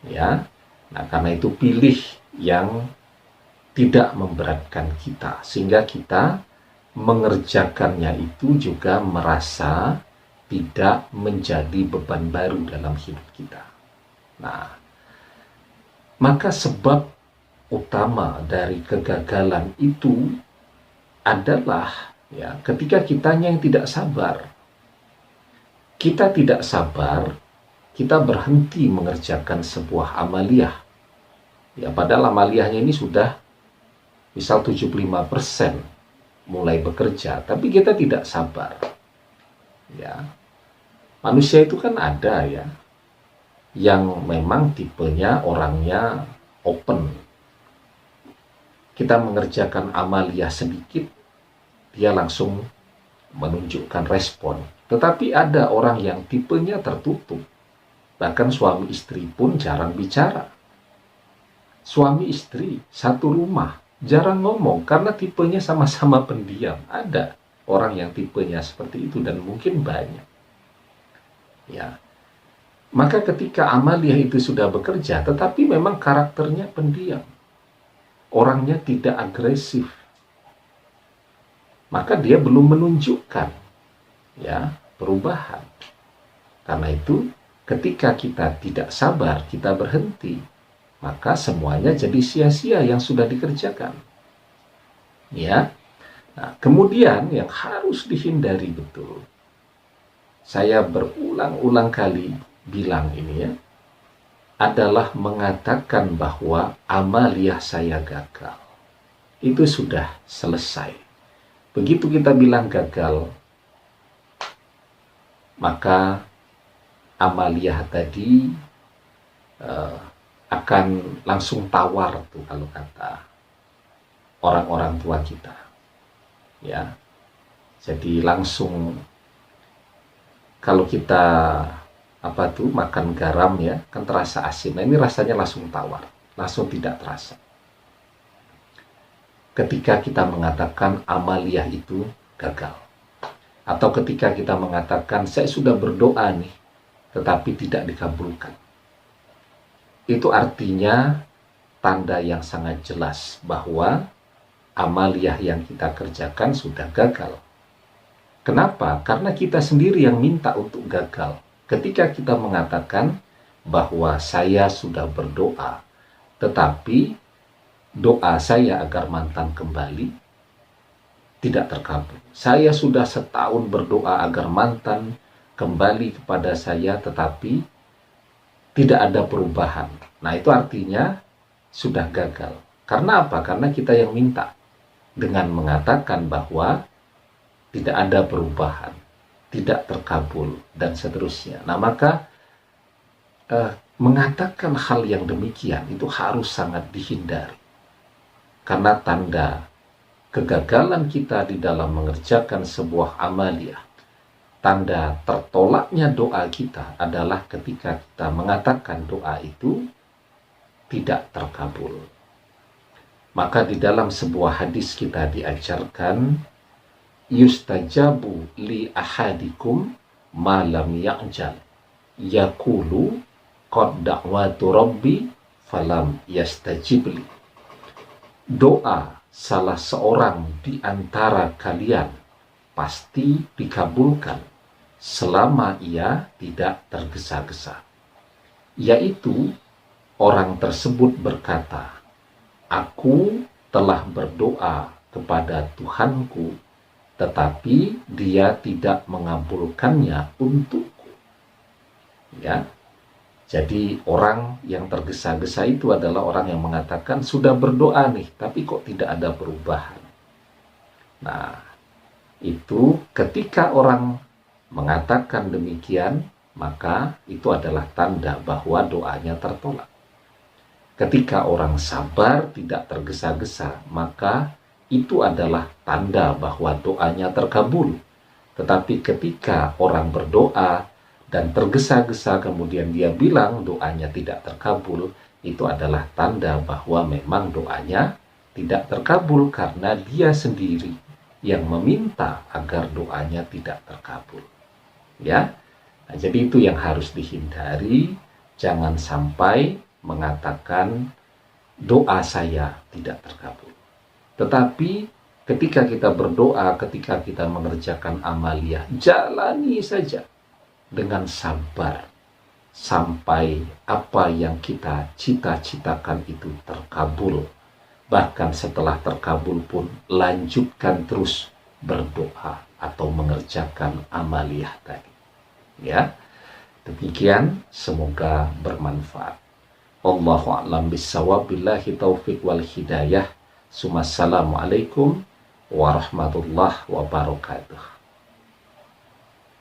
ya. Nah, karena itu pilih yang tidak memberatkan kita, sehingga kita mengerjakannya itu juga merasa tidak menjadi beban baru dalam hidup kita. Nah, maka sebab utama dari kegagalan itu adalah ya ketika kitanya yang tidak sabar. Kita tidak sabar, kita berhenti mengerjakan sebuah amaliyah. Ya, padahal amaliyahnya ini sudah misal 75% mulai bekerja, tapi kita tidak sabar. Ya. Manusia itu kan ada ya yang memang tipenya orangnya open. Kita mengerjakan amaliyah sedikit, dia langsung menunjukkan respon. Tetapi ada orang yang tipenya tertutup. Bahkan suami istri pun jarang bicara. Suami istri satu rumah, jarang ngomong karena tipenya sama-sama pendiam. Ada orang yang tipenya seperti itu dan mungkin banyak. Ya. Maka ketika amaliyah itu sudah bekerja, tetapi memang karakternya pendiam. Orangnya tidak agresif. Maka dia belum menunjukkan ya perubahan. Karena itu ketika kita tidak sabar, kita berhenti, maka semuanya jadi sia-sia yang sudah dikerjakan. Ya. Nah, kemudian yang harus dihindari betul. Saya berulang-ulang kali bilang ini ya, adalah mengatakan bahwa amaliyah saya gagal. Itu sudah selesai. Begitu kita bilang gagal, maka amaliyah tadi akan langsung tawar tuh kalau kata orang-orang tua kita. Ya. Jadi langsung kalau kita makan garam ya, kan terasa asin. Nah, ini rasanya langsung tawar, langsung tidak terasa. Ketika kita mengatakan amaliyah itu gagal. Atau ketika kita mengatakan saya sudah berdoa nih, tetapi tidak dikabulkan. Itu artinya tanda yang sangat jelas bahwa amaliyah yang kita kerjakan sudah gagal. Kenapa? Karena kita sendiri yang minta untuk gagal. Ketika kita mengatakan bahwa saya sudah berdoa, tetapi doa saya agar mantan kembali tidak terkabul. Saya sudah setahun berdoa agar mantan kembali kepada saya, tetapi tidak ada perubahan. Nah, itu artinya sudah gagal. Karena apa? Karena kita yang minta. Dengan mengatakan bahwa tidak ada perubahan, tidak terkabul, dan seterusnya. Nah, maka mengatakan hal yang demikian itu harus sangat dihindari. Karena tanda kegagalan kita di dalam mengerjakan sebuah amaliyah, tanda tertolaknya doa kita adalah ketika kita mengatakan doa itu tidak terkabul. Maka di dalam sebuah hadis kita diajarkan, yustajabu li ahadikum ma lam ya'jal yaqulu qad da'watu rabbi falam yastajibli. Doa salah seorang di antara kalian pasti dikabulkan selama ia tidak tergesa-gesa. Yaitu orang tersebut berkata, aku telah berdoa kepada Tuhanku, tetapi dia tidak mengabulkannya untukku. Ya. Jadi orang yang tergesa-gesa itu adalah orang yang mengatakan sudah berdoa nih, tapi kok tidak ada perubahan. Nah, itu ketika orang mengatakan demikian, maka itu adalah tanda bahwa doanya tertolak. Ketika orang sabar, tidak tergesa-gesa, maka itu adalah tanda bahwa doanya terkabul. Tetapi ketika orang berdoa dan tergesa-gesa kemudian dia bilang doanya tidak terkabul, itu adalah tanda bahwa memang doanya tidak terkabul karena dia sendiri yang meminta agar doanya tidak terkabul. Ya. Nah, jadi itu yang harus dihindari, jangan sampai mengatakan doa saya tidak terkabul. Tetapi ketika kita berdoa, ketika kita mengerjakan amaliyah, jalani saja dengan sabar sampai apa yang kita cita-citakan itu terkabul. Bahkan setelah terkabul pun lanjutkan terus berdoa atau mengerjakan amaliyah tadi. Ya, demikian, semoga bermanfaat. Wallahu a'lam bissawab, billahi taufiq wal hidayah. Assalamualaikum warahmatullahi wabarakatuh.